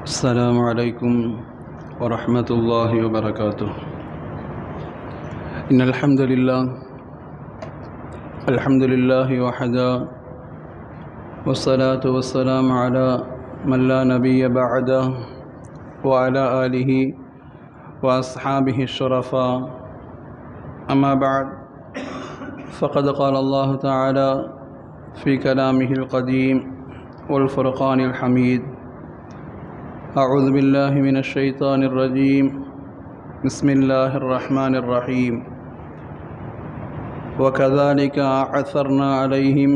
السلام عليكم ورحمة الله وبركاته. إن الحمد لله وحده، والصلاة والسلام على من لا نبي بعده، وعلى آله وأصحابه الشرفاء. أما بعد، فقد قال الله تعالى في كلامه القديم والفرقان الحميد: أعوذ بالله من الشيطان الرجيم، بسم الله الرحمن الرحيم. وكذلك أعثرنا عليهم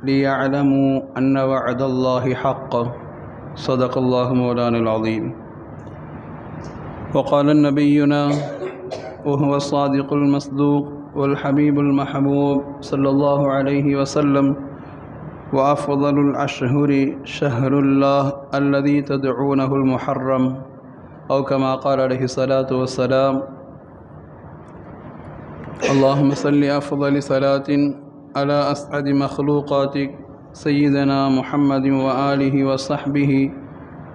ليعلموا أن وعد الله حق. صدق الله مولانا العظيم. وقال نبينا وهو الصادق المصدوق والحبيب المحبوب صلى الله عليه وسلم: وأفضل الأشهر شهر الله الذي تدعونه المحرم، أو كما قال عليه الصلاة والسلام. اللهم صل أفضل صلاة على أسعد مخلوقاتك سيدنا محمد وآله وصحبه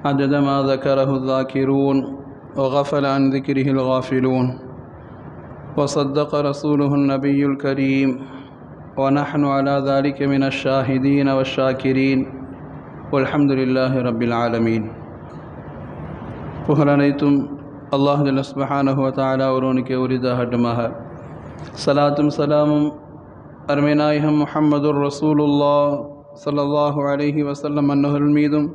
عدد ما ذكره الذاكرون وغفل عن ذكره الغافلون، وصدق رسوله النبي الكريم، ونحن على ذلك من الشاهدين والشاكرين، والحمد لله رب العالمين. புகழனைத்தும் அல்லாஹ் ஜல்ல சுப்ஹானஹு வ தஆலா ஒருவனுக்கே உரித்தாகட்டுமாக. சலாத்தும் சலாமும் அருமைநாயகம் முஹம்மதுர் ரசூலுல்லாஹ் ஸல்லல்லாஹு அலைஹி வஸல்லம் அன்னவர்கள் மீதும்,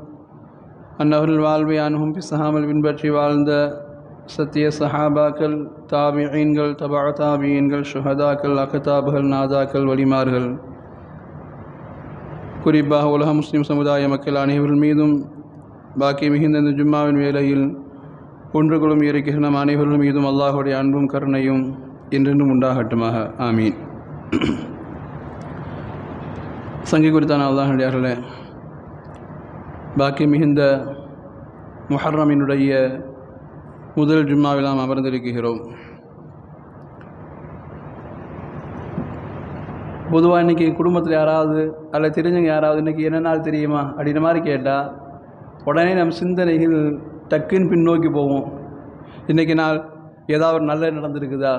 அன்னவர்கள் வாழ்வை அனுகும் பிசகாமல் பின்பற்றி வாழ்ந்த சத்திய சஹாபாக்கள், தாபிஈன்கள், தபா தாபிஈன்கள், ஷுஹதாக்கள், அகதாபுகள், நாதாக்கள், வலிமார்கள், குறிப்பாக உலக முஸ்லிம் சமுதாய மக்கள் அனைவர்கள் மீதும், பாக்கி மிகுந்த இந்த ஜும்மாவின் வேளையில் ஒன்றுகளும் இருக்கிற நம் அனைவர்கள் மீதும் அல்லாஹுடைய அன்பும் கருணையும் என்றென்றும் உண்டாகட்டுமாக. ஆமீன். சங்கி குறித்தான அல்லாஹுடையார்களே, பாக்கி மிகுந்த முஹர்ரமினுடைய முதல் ஜும்மாவில் நாம் அமர்ந்திருக்கிறோம். பொதுவாக இன்றைக்கி குடும்பத்தில் யாராவது அல்லது தெரிஞ்சவங்க யாராவது இன்றைக்கி என்ன நாள் தெரியுமா அப்படின்ற மாதிரி கேட்டால் உடனே நம் சிந்தனைகள் டக்குன்னு பின்னோக்கி போவோம். இன்றைக்கி நாள் ஏதாவது ஒரு நல்லது நடந்திருக்குதா,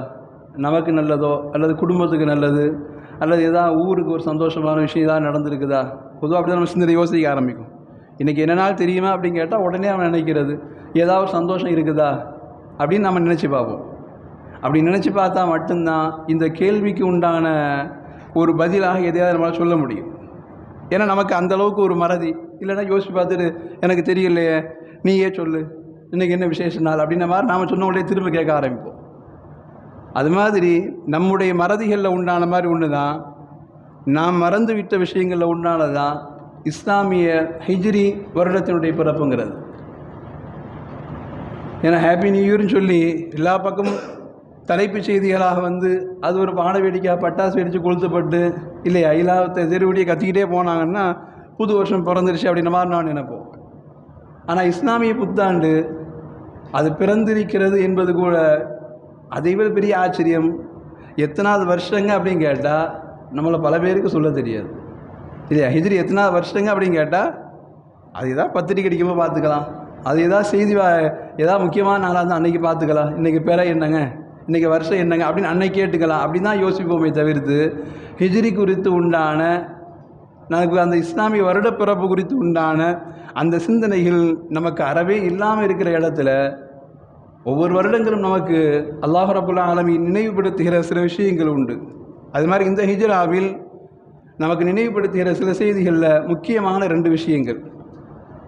நமக்கு நல்லதோ அல்லது குடும்பத்துக்கு நல்லது, அல்லது ஏதாவது ஊருக்கு ஒரு சந்தோஷமான விஷயம் ஏதாவது நடந்திருக்குதா, பொதுவாக அப்படி தான் நம்ம சிந்தனை யோசிக்க ஆரம்பிக்கும். இன்றைக்கி என்ன நாள் தெரியுமா அப்படின்னு கேட்டால் உடனே அவன் நினைக்கிறது ஏதாவது ஒரு சந்தோஷம் இருக்குதா அப்படின்னு நம்ம நினச்சி பார்ப்போம். அப்படி நினச்சி பார்த்தா மட்டும்தான் இந்த கேள்விக்கு உண்டான ஒரு பதிலாக எதையாவது நம்மளால் சொல்ல முடியும். ஏன்னா நமக்கு அந்தளவுக்கு ஒரு மறதி, இல்லைன்னா யோசித்து பார்த்துட்டு எனக்கு தெரியலையே நீயே சொல்லு இன்றைக்கி என்ன விசேஷ நாள் அப்படின்ற மாதிரி நாம் சொன்ன உடனே திரும்ப கேட்க ஆரம்பிப்போம். அது மாதிரி நம்முடைய மறதிகளில் உண்டான மாதிரி ஒன்று தான் நாம் மறந்து விட்ட விஷயங்களில் உண்டானதான் இஸ்லாமிய ஹிஜ்ரி வருடத்தினுடைய பிறப்புங்கிறது. ஏன்னா ஹாப்பி நியூ இயர்னு சொல்லி எல்லா பக்கமும் தலைப்பு செய்திகளாக வந்து அது ஒரு பாட வேடிக்கையாக பட்டாசு வெடித்து கொளுத்தப்பட்டு இல்லையா இலாவத்தை தெருவடியை கத்திக்கிட்டே போனாங்கன்னா புது வருஷம் பிறந்துருச்சு அப்படின்ற மாதிரி நான் நினைப்போம். ஆனால் இஸ்லாமிய புத்தாண்டு அது பிறந்திருக்கிறது என்பது கூட அதைவிட பெரிய ஆச்சரியம். எத்தனாவது வருஷங்க அப்படின்னு கேட்டால் நம்மளை பல பேருக்கு சொல்ல தெரியாது இல்லையா. ஹிஜ்ரி எத்தனாவது வருஷங்க அப்படின்னு கேட்டால் அது ஏதாவது பத்திரிக்கை அடிக்கும்போது பார்த்துக்கலாம், அது ஏதாவது செய்தி ஏதாவது முக்கியமான நாளாக இருந்தால் அன்றைக்கி பார்த்துக்கலாம், இன்றைக்கி பிறை என்னங்க, இன்றைக்கி வருஷம் என்னங்க அப்படின்னு அன்னைக்கு கேட்டுக்கலாம். அப்படி தான் யோசிப்போமே தவிர்த்து ஹிஜ்ரி குறித்து உண்டான நமக்கு அந்த இஸ்லாமிய வருட பிறப்பு குறித்து உண்டான அந்த சிந்தனைகள் நமக்கு அறவே இல்லாமல் இருக்கிற இடத்துல ஒவ்வொரு வருடங்களும் நமக்கு அல்லாஹ் ரப்புல் ஆலமீன் நினைவுபடுத்துகிற சில விஷயங்கள் உண்டு. அது மாதிரி இந்த ஹிஜ்ராவில் நமக்கு நினைவுபடுத்துகிற சில செய்திகளில் முக்கியமான 2 விஷயங்கள்,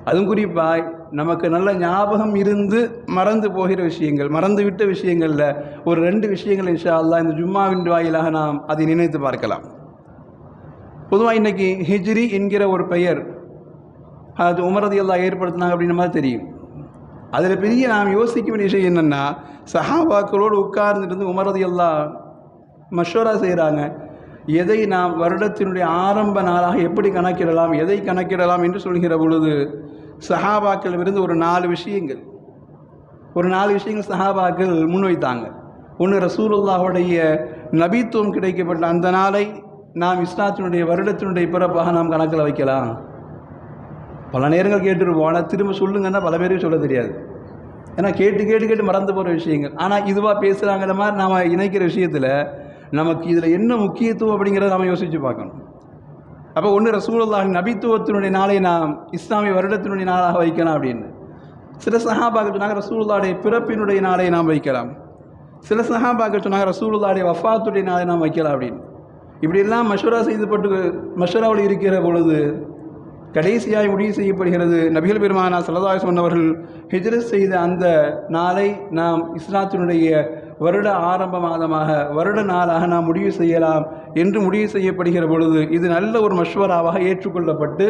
அதுவும் குறிப்பாய் நமக்கு நல்ல ஞாபகம் இருந்து மறந்து போகிற விஷயங்கள், மறந்து விட்ட விஷயங்களில் ஒரு 2 விஷயங்கள் இன்ஷா அல்லாஹ் இந்த ஜும்மாவின் வாயிலாக நாம் அதை நினைத்து பார்க்கலாம். பொதுவாக இன்றைக்கி ஹிஜ்ரி என்கிற ஒரு பெயர் அது உமர் ரலியல்லாஹு ஏற்படுத்தினாங்க அப்படின்ற மாதிரி தெரியும். அதில் பெரிய நாம் யோசிக்க வேண்டிய விஷயம் என்னென்னா, சஹாபாக்களோடு உட்கார்ந்துட்டு உமர் ரலியல்லாஹு மஷ்வரா செய்கிறாங்க, எதை நாம் வருடத்தினுடைய ஆரம்ப நாளாக எப்படி கணக்கிடலாம், எதை கணக்கிடலாம் என்று சொல்கிற பொழுது சஹாபாக்கள் இருந்து ஒரு 4 விஷயங்கள் சஹாபாக்கள் முன்வைத்தாங்க. ஒன்று, ரசூலுல்லாஹுடைய நபித்துவம் கிடைக்கப்பட்ட அந்த நாளை நாம் இஸ்லாத்தினுடைய வருடத்தினுடைய பிறப்பாக நாம் கணக்கில் வைக்கலாம். பல நேரங்கள் கேட்டுருப்போம். ஆனால் திரும்ப சொல்லுங்கன்னா பல பேருக்கு சொல்ல தெரியாது. ஏன்னா கேட்டு கேட்டு கேட்டு மறந்து போகிற விஷயங்கள். ஆனால் இதுவாக பேசுகிறாங்கிற மாதிரி நாம் இணைக்கிற விஷயத்தில் நமக்கு இதில் என்ன முக்கியத்துவம் அப்படிங்கிறத நாம் யோசித்து பார்க்கணும். அப்போ ஒன்று ரசூலுல்லாஹின் நபித்துவத்தினுடைய நாளை நாம் இஸ்லாமிய வருடத்தினுடைய நாளாக வைக்கலாம் அப்படின்னு. சில சஹாபாக்கள் சொன்னாங்க ரசூலுல்லாஹுடைய பிறப்பினுடைய நாளை நாம் வைக்கலாம். சில சஹாபாக்கள் சொன்னாங்க ரசூலுல்லாஹுடைய வஃபாத்துடைய நாளை நாம் வைக்கலாம் அப்படின்னு. இப்படியெல்லாம் மஷூரா செய்துபட்டு மஷூராவில் இருக்கிற பொழுது கடைசியாய் முடிவு செய்யப்படுகிறது, நபிகள் பெருமானா ஸல்லல்லாஹு அலைஹி வஸல்லம் அவர்கள் ஹிஜ்ரத் செய்த அந்த நாளை நாம் இஸ்லாத்தினுடைய வருட ஆரம்ப மாதமாக வருட நாளாக நாம் முடிவு செய்யலாம் என்று முடிவு செய்யப்படுகிற பொழுது இது நல்ல ஒரு மஷ்வராவாக ஏற்றுக்கொள்ளப்பட்டு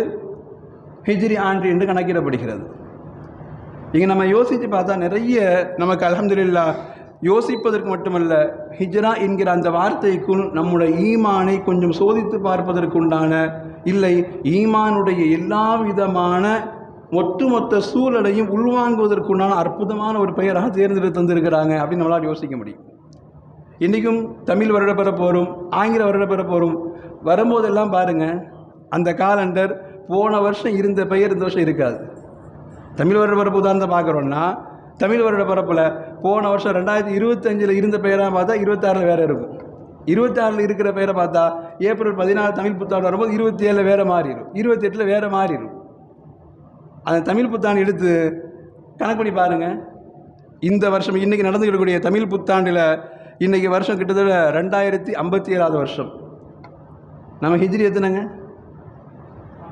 ஹிஜ்ரி ஆண்டு என்று கணக்கிடப்படுகிறது. இங்கே நம்ம யோசித்து பார்த்தா நிறைய நமக்கு அல்ஹம்துலில்லாஹ் யோசிப்பதற்கு மட்டுமல்ல, ஹிஜ்ரா என்கிற அந்த வார்த்தைக்குள் நம்முடைய ஈமானை கொஞ்சம் சோதித்து பார்ப்பதற்குண்டான, இல்லை ஈமானுடைய எல்லா விதமான ஒட்டுமொத்த சூழலையும் உள்வாங்குவதற்குண்டான அற்புதமான ஒரு பெயராக தேர்ந்தெடுத்து தந்திருக்கிறாங்க அப்படின்னு நம்மளால் யோசிக்க முடியும். இன்றைக்கும் தமிழ் வருடப்பெற போகிறோம், ஆங்கில வருடப்பெற போகிறோம், வரும்போதெல்லாம் பாருங்கள் அந்த காலண்டர் போன வருஷம் இருந்த பெயர் இந்த வருஷம் இருக்காது. தமிழ் வருடப்பரப்பு உதாரணத்தை பார்க்குறோன்னா தமிழ் வருட பரப்பில் போன வருஷம் 2025 இருந்த பெயராக பார்த்தா 26 வேறு இருக்கும். 26 இருக்கிற பெயரை பார்த்தா ஏப்ரல் 14 தமிழ் புத்தாண்டு வரும்போது 27 வேறு மாறிடும், 28 வேறு மாறிடும். அந்த தமிழ் புத்தாண்டு எடுத்து கணக்கு பண்ணி பாருங்கள். இந்த வருஷம் இன்றைக்கி நடந்துக்கிடக்கூடிய தமிழ் புத்தாண்டில் இன்றைக்கி வருஷம் கிட்டத்தட்ட 2057 வருஷம். நம்ம ஹிஜ்ரி எத்தனைங்க?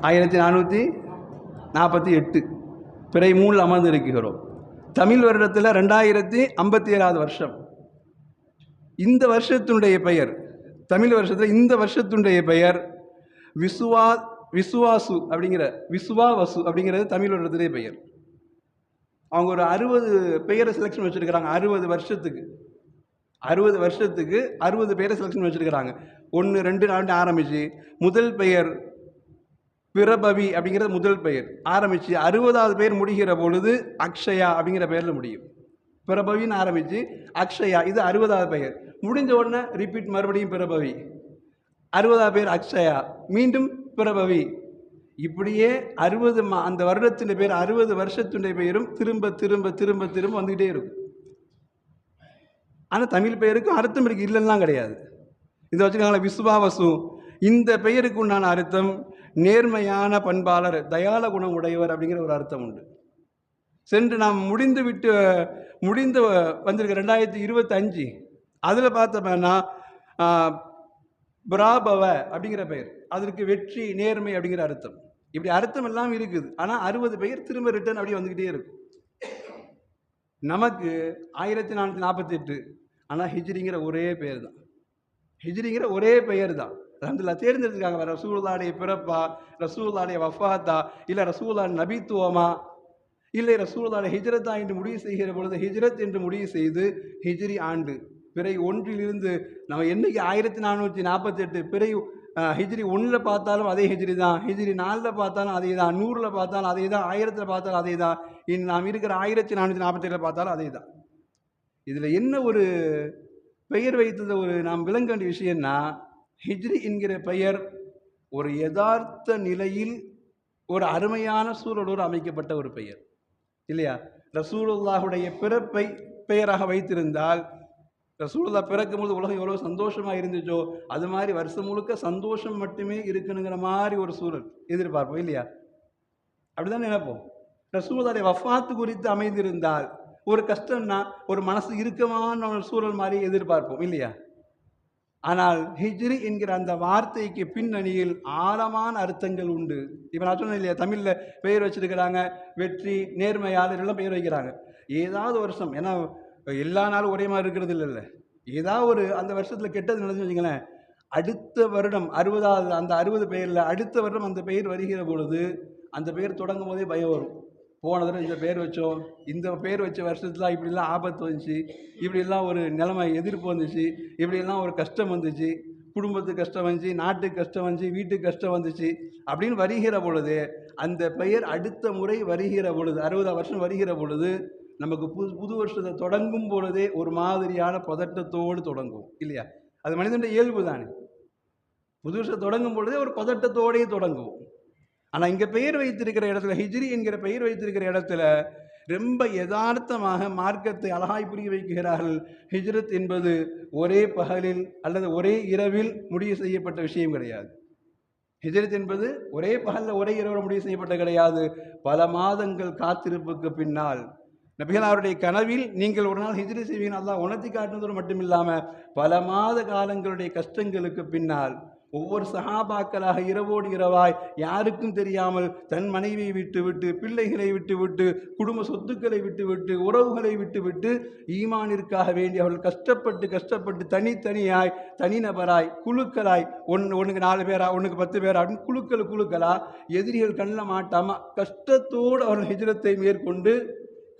1448 பிறை 3 அமர்ந்து இருக்கிறோம். தமிழ் வருடத்தில் 2057 வருஷம். இந்த வருஷத்தினுடைய பெயர், தமிழ் வருஷத்தில் இந்த வருஷத்தினுடைய பெயர் விசுவாசு அப்படிங்கிற விசுவாவசு அப்படிங்கிறது தமிழ் வருடத்திலே பெயர். அவங்க ஒரு 60 பெயரை செலெக்ஷன் வச்சுருக்கிறாங்க. 60 வருஷத்துக்கு 60 பெயரை செலெக்ஷன் வச்சுருக்கிறாங்க. 1, 2, 4 ஆரம்பித்து முதல் பெயர் பிரபவி அப்படிங்கிறது முதல் பெயர் ஆரம்பித்து 60வது பெயர் முடிகிற பொழுது அக்ஷயா அப்படிங்கிற பெயரில் முடியும். பிரபவின்னு ஆரம்பித்து அக்ஷயா, இது 60வது பெயர் முடிஞ்ச உடனே ரிப்பீட் மறுபடியும் பிரபவி, 60வது பெயர் அக்ஷயா, மீண்டும் பிரபவி. இப்படியே 60 அந்த வருடத்தின் பேர் 60 வருஷத்தினுடைய பெயரும் திரும்ப திரும்ப திரும்ப திரும்ப வந்துக்கிட்டே இருக்கும். ஆனால் தமிழ் பெயருக்கும் அர்த்தம் இருக்குது, இல்லைன்னா கிடையாது. இதை வச்சுக்காங்களேன் விசுவாவசு. இந்த பெயருக்கு உண்டான அர்த்தம் நேர்மையான பண்பாளர், தயால குணம் உடையவர் அப்படிங்கிற ஒரு அர்த்தம் உண்டு. சென்று நாம் முடிந்து வந்திருக்க 2025 அதில் பார்த்தோம்னா பிராபவ அப்படிங்கிற பெயர், அதற்கு வெற்றி நேர்மை அப்படிங்கிற அர்த்தம். இப்படி அர்த்தம் எல்லாம் இருக்குது. ஆனால் 60 பெயர் திரும்ப ரிட்டர்ன் அப்படி வந்துக்கிட்டே இருக்கும். நமக்கு 1448, ஆனால் ஹிஜ்ரிங்கிற ஒரே பெயர் தான். ஹிஜ்ரிங்கிற ஒரே பெயர் தான். அல்ஹம்துலில்லாஹ் தேர்ந்தெடுத்துருக்காங்க. ரசூலுல்லாஹுடைய பிறப்பா, ரசூலுல்லாஹுடைய வஃபாத்தா, இல்லை ரசூலுல்லாஹ் நபித்துவமா, இல்லை ரசூலுல்லாஹுடைய ஹிஜ்ரத்தா என்று முடிவு செய்கிற பொழுது ஹிஜ்ரத் என்று முடிவு செய்து ஹிஜ்ரி ஆண்டு பிறை 1 நம்ம என்னைக்கு 1448 பிறை ஹிஜ்ரி 1 பார்த்தாலும் அதே ஹிஜ்ரி தான், ஹிஜ்ரி 4 பார்த்தாலும் அதே தான், 100 பார்த்தாலும் அதே தான், 1000 பார்த்தாலும் அதே தான், நாம் இருக்கிற 1447 பார்த்தாலும் அதே தான். இதில் என்ன ஒரு பெயர் வைத்தது ஒரு நாம் விளங்க வேண்டிய விஷயம்னா, ஹிஜ்ரி என்கிற பெயர் ஒரு யதார்த்த நிலையில் ஒரு அருமையான சூழலோடு அமைக்கப்பட்ட ஒரு பெயர் இல்லையா? ரசூலுல்லாஹுடைய பிறப்பை பெயராக வைத்திருந்தால், ரசூலுல்லாஹ் பிறக்கும் போது உலகம் எவ்வளோ சந்தோஷமாக இருந்துச்சோ அது மாதிரி வருஷம் முழுக்க சந்தோஷம் மட்டுமே இருக்கணுங்கிற மாதிரி ஒரு சூழல் எதிர்பார்ப்போம் இல்லையா? அப்படிதான் நினைப்போம். ரசூலுல்லாஹுடைய வஃபாத்து குறித்து அமைந்திருந்தால் ஒரு கஷ்டம்னா ஒரு மனசு இறுக்கமான ஒரு சூழல் மாதிரி எதிர்பார்ப்போம் இல்லையா? ஆனால் ஹிஜ்ரி என்கிற அந்த வார்த்தைக்கு பின்னணியில் ஆழமான அர்த்தங்கள் உண்டு. இப்போ நான் சொன்னேன் இல்லையா, தமிழில் பெயர் வச்சுருக்கிறாங்க, வெற்றி, நேர்மையாளர் எல்லாம் பெயர் வைக்கிறாங்க. ஏதாவது வருஷம், ஏன்னா எல்லா நாளும் ஒரே மாதிரி இருக்கிறது இல்லைல்ல, ஏதாவது ஒரு அந்த வருஷத்தில் கெட்டது நடந்துன்னு வச்சுங்களேன், அடுத்த வருடம் 60வது அந்த 60 பெயரில் அடுத்த வருடம் அந்த பெயர் வருகிற பொழுது அந்த பெயர் தொடங்கும் போதே பயம் வரும். போன தடவை இந்த பேர் வச்சோம், இந்த பேர் வச்ச வருஷத்தில் இப்படிலாம் ஆபத்து வந்துச்சு, இப்படிலாம் ஒரு நிலைமை எதிர்ப்பு வந்துச்சு, இப்படிலாம் ஒரு கஷ்டம் வந்துச்சு, குடும்பத்துக்கு கஷ்டம் வந்துச்சு, நாட்டுக்கு கஷ்டம் வந்துச்சு, வீட்டுக்கு கஷ்டம் வந்துச்சு அப்படின்னு வருகிற பொழுது அந்த பெயர் அடுத்த முறை வருகிற பொழுது 60 வருஷம் வருகிற பொழுது நமக்கு புது வருஷத்தை தொடங்கும் பொழுதே ஒரு மாதிரியான பதட்டத்தோடு தொடங்கும் இல்லையா? அது மனிதனுடைய இயல்பு தானே. புது வருஷம் தொடங்கும் பொழுதே ஒரு பதட்டத்தோடையே தொடங்குவோம். ஆனால் இங்கே பெயர் வைத்திருக்கிற இடத்துல, ஹிஜ்ரி என்கிற பெயர் வைத்திருக்கிற இடத்துல ரொம்ப யதார்த்தமாக மார்க்கத்தை அழகாய் புரிய வைக்கிறார்கள். ஹிஜ்ரத் என்பது ஒரே பகலில் அல்லது ஒரே இரவில் முடிவு செய்யப்பட்ட விஷயம் கிடையாது. ஹிஜ்ரத் என்பது ஒரே பகலில் ஒரே இரவில் முடிவு செய்யப்பட்ட கிடையாது. பல மாதங்கள் காத்திருப்புக்கு பின்னால் நபிகள் அவருடைய கனவில் நீங்கள் ஒரு நாள் ஹிஜ்ரி செய்வீங்க அல்லாஹ் உணர்த்தி காட்டுனதோடு மட்டும் இல்லாமல் பல மாத காலங்களுடைய கஷ்டங்களுக்கு பின்னால் ஒவ்வொரு சஹாபாக்களாக இரவோடு இரவாய் யாருக்கும் தெரியாமல் தன் மனைவியை விட்டுவிட்டு, பிள்ளைகளை விட்டுவிட்டு, குடும்ப சொத்துக்களை விட்டுவிட்டு, உறவுகளை விட்டுவிட்டு ஈமானிற்காக வேண்டி அவர்கள் கஷ்டப்பட்டு தனித்தனியாய், தனிநபராய், குழுக்களாய், ஒன்றுக்கு 4 பேரா, ஒன்றுக்கு 10 பேரா அப்படின்னு குழுக்களா எதிரிகள் கண்ணில் மாட்டாமல் கஷ்டத்தோடு அவர்கள் ஹிஜ்ரத்தை மேற்கொண்டு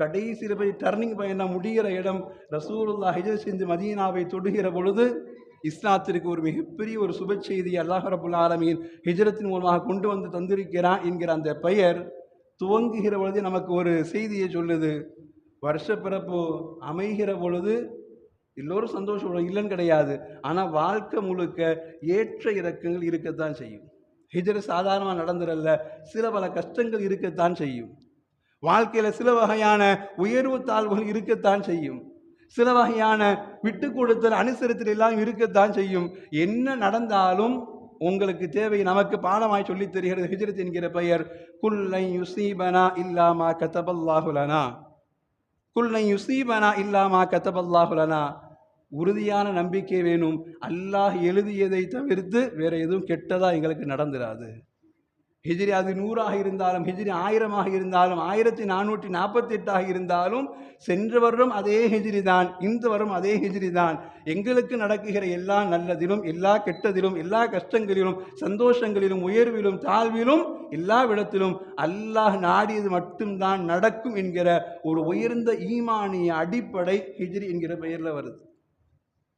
கடைசியில் போய் டர்னிங் பயணம் முடிகிற இடம் ரசூலுல்லாஹ் ஹிஜ்ரத் செஞ்சு மதீனாவை தொடுகிற பொழுது இஸ்லாத்திற்கு ஒரு மிகப்பெரிய ஒரு சுப செய்தி அல்லாஹ் ரப்புல் ஆலமீன் ஹிஜ்ரத்தின் மூலமாக கொண்டு வந்து தந்திருக்கிறான் என்கிற அந்த பெயர் துவங்குகிற பொழுது நமக்கு ஒரு செய்தியை சொல்லுது. வருஷ பிறப்பு அமைகிற பொழுது எல்லோரும் சந்தோஷம் இல்லைன்னு கிடையாது. ஆனால் வாழ்க்கை முழுக்க ஏற்ற இறக்கங்கள் இருக்கத்தான் செய்யும். ஹிஜ்ரத் சாதாரணமாக நடந்துடல, சில பல கஷ்டங்கள் இருக்கத்தான் செய்யும். வாழ்க்கையில் சில வகையான உயர்வு தாழ்வுகள் இருக்கத்தான் செய்யும். சில வகையான விட்டு கொடுத்தல் அனுசரித்தல் எல்லாம் இருக்கத்தான் செய்யும். என்ன நடந்தாலும் உங்களுக்கு தேவை நமக்கு பாடமாய் சொல்லித் தருகிறது ஹிஜ்ரத் என்கிற பெயர். குல்லை யுசீபனா இல்லாமா கதபல்லாஹு லனா, குல்லை யுசீபனா இல்லாமா கதபல்லாஹு லனா. உறுதியான நம்பிக்கை வேணும். அல்லாஹ் எழுதியதை தவிர்த்து வேற எதுவும் கெட்டதா எங்களுக்கு நடந்துடாது. ஹிஜ்ரி அது 100ஆக இருந்தாலும், ஹிஜ்ரி 1000ஆக இருந்தாலும், 1448ஆக இருந்தாலும், சென்ற வருடம் அதே ஹிஜ்ரி தான், இந்த வருடம் அதே ஹிஜ்ரி தான். எங்களுக்கு நடக்குகிற எல்லா நல்லதிலும், எல்லா கெட்டதிலும், எல்லா கஷ்டங்களிலும், சந்தோஷங்களிலும், உயர்விலும், தாழ்விலும், எல்லா விடத்திலும் அல்லாஹ் நாடியது மட்டும்தான் நடக்கும் என்கிற ஒரு உயர்ந்த ஈமானிய அடிப்படை ஹிஜ்ரி என்கிற பெயரில் வருது.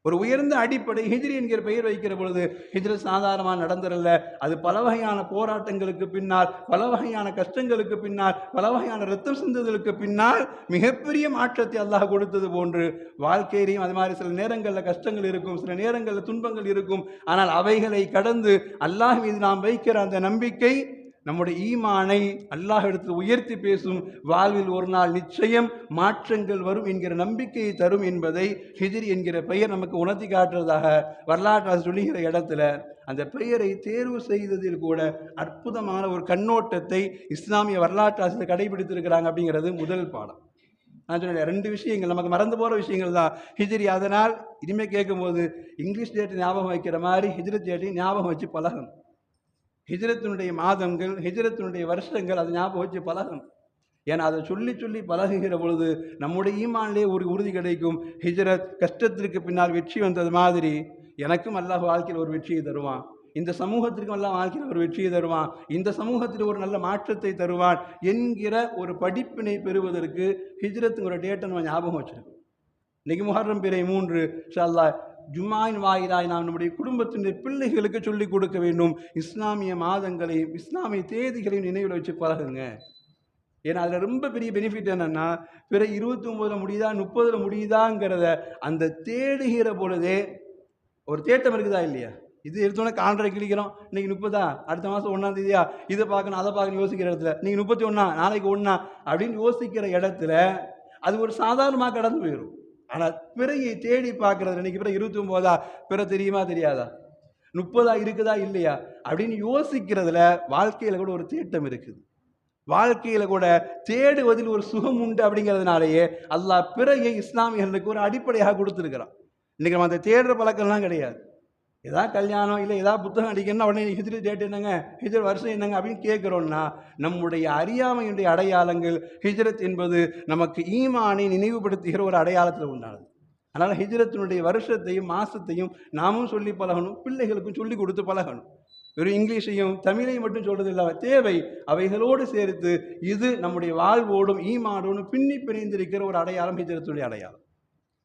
ஒரு உயர்ந்த அடிப்படை ஹிஜ்ரி என்கிற பெயர் வைக்கிற பொழுது ஹிஜ்ரத் சாதாரணமாக நடந்துடல. அது பல வகையான போராட்டங்களுக்கு பின்னால், பல வகையான கஷ்டங்களுக்கு பின்னால், பல வகையான ரத்தம் சிந்துதலுக்கு பின்னால் மிகப்பெரிய மாற்றத்தை அல்லாஹ் கொடுத்தது போன்று வாழ்க்கையிலையும் அது மாதிரி சில நேரங்களில் கஷ்டங்கள் இருக்கும், சில நேரங்களில் துன்பங்கள் இருக்கும். ஆனால் அவைகளை கடந்து அல்லாஹ் மீது நாம் வைக்கிற அந்த நம்பிக்கை நம்முடைய ஈமானை அல்லாஹ் இடத்தில் உயர்த்தி பேசும். வாழ்வில் ஒரு நாள் நிச்சயம் மாற்றங்கள் வரும் என்கிற நம்பிக்கையை தரும் என்பதை ஹிஜ்ரி என்கிற பெயர் நமக்கு உணர்த்தி காட்டுறதாக வரலாற்று சொல்லுகிற இடத்துல அந்த பெயரை தேர்வு செய்ததில் கூட அற்புதமான ஒரு கண்ணோட்டத்தை இஸ்லாமிய வரலாற்று ஆசிரியர் கடைபிடித்திருக்கிறாங்க அப்படிங்கிறது முதல் பாடம். நான் சொன்னேன் 2 விஷயங்கள் நமக்கு மறந்து போகிற விஷயங்கள் தான் ஹிஜ்ரி. அதனால் இனிமேல் கேட்கும்போது இங்கிலீஷ் டேட்டை ஞாபகம் வைக்கிற மாதிரி ஹிஜ்ரத் டேட்டை ஞாபகம் வச்சு பழகணும். ஹிஜ்ரத்தினுடைய மாதங்கள், ஹிஜ்ரத்தினுடைய வருஷங்கள் அதை ஞாபகம் வச்சு பழகணும். ஏன்னா அதை சொல்லி பழகுகிற பொழுது நம்முடைய ஈமானிலே ஒரு உறுதி கிடைக்கும். ஹிஜ்ரத் கஷ்டத்திற்கு பின்னால் வெற்றி வந்தது மாதிரி எனக்கும் அல்லாஹ் வாழ்க்கையில் ஒரு வெற்றியை தருவான், இந்த சமூகத்திற்கும் அல்லாஹ் வாழ்க்கையில் ஒரு வெற்றியை தருவான், இந்த சமூகத்தில் ஒரு நல்ல மாற்றத்தை தருவான் என்கிற ஒரு படிப்பினை பெறுவதற்கு ஹிஜ்ரத்துங்கிற டேட்டை நம்ம ஞாபகம் வச்சுருக்கோம். இன்னைக்கு முஹர்ரம் பிறை 3 இன்ஷா அல்லாஹ் ஜும்மாயின் வாயிலாய் நாம் நம்முடைய குடும்பத்தினுடைய பிள்ளைகளுக்கு சொல்லிக் கொடுக்க வேண்டும். இஸ்லாமிய மாதங்களையும் இஸ்லாமிய தேதிகளையும் நினைவில் வச்சு பழகுங்க. ஏன்னா அதில் ரொம்ப பெரிய பெனிஃபிட் என்னென்னா, பிற 29 முடியுதா 30 முடியுதாங்கிறத அந்த தேடுகிற பொழுதே ஒரு தேட்டம் இருக்குதா இல்லையா? இது எடுத்தோன்னே கான்ட்ரை கிழிக்கிறோம். இன்றைக்கி 30 அடுத்த மாதம் 1ஆம் தேதியா, இதை பார்க்கணும் அதை பார்க்கணும் யோசிக்கிற இடத்துல நீங்கள் 31 நாளைக்கு 1 அப்படின்னு யோசிக்கிற இடத்துல அது ஒரு சாதாரணமாக கடந்து போயிடும். ஆனால் பிறையை தேடி பார்க்குறது, இன்றைக்கி பிற 29 பிற தெரியுமா தெரியாதா, 30 இருக்குதா இல்லையா அப்படின்னு யோசிக்கிறதுல வாழ்க்கையில் கூட ஒரு தேட்டம் இருக்குது. வாழ்க்கையில் கூட தேடுவதில் ஒரு சுகம் உண்டு. அப்படிங்கிறதுனாலேயே அல்லாஹ் பிறையை இஸ்லாமியர்களுக்கு ஒரு அடிப்படையாக கொடுத்துருக்கிறான். இன்றைக்கி நம்ம அந்த தேடுற பழக்கம்லாம் கிடையாது. ஏதாவது கல்யாணம் இல்லை ஏதாவது புத்தகம் அடிக்கணும்னா உடனே ஹிஜ்ரி டேட் என்னங்க, ஹிஜ்ரி வருஷம் என்னங்க அப்படின்னு கேட்குறோன்னா நம்முடைய அறியாமையுடைய அடையாளங்கள். ஹிஜ்ரத் என்பது நமக்கு ஈமானை நினைவுபடுத்துகிற ஒரு அடையாளத்தில் உண்டானது. அதனால் ஹிஜ்ரத்தினுடைய வருஷத்தையும் மாதத்தையும் நாமும் சொல்லி பழகணும், பிள்ளைகளுக்கும் சொல்லி கொடுத்து பழகணும். வெறும் இங்கிலீஷையும் தமிழையும் மட்டும் சொல்கிறது இல்லை, தேவை அவைகளோடு சேர்த்து இது நம்முடைய வாழ்வோடும் ஈமானோடும் பின்னி பிணைந்திருக்கிற ஒரு அடையாளம் ஹிஜ்ரத்துடைய அடையாளம்.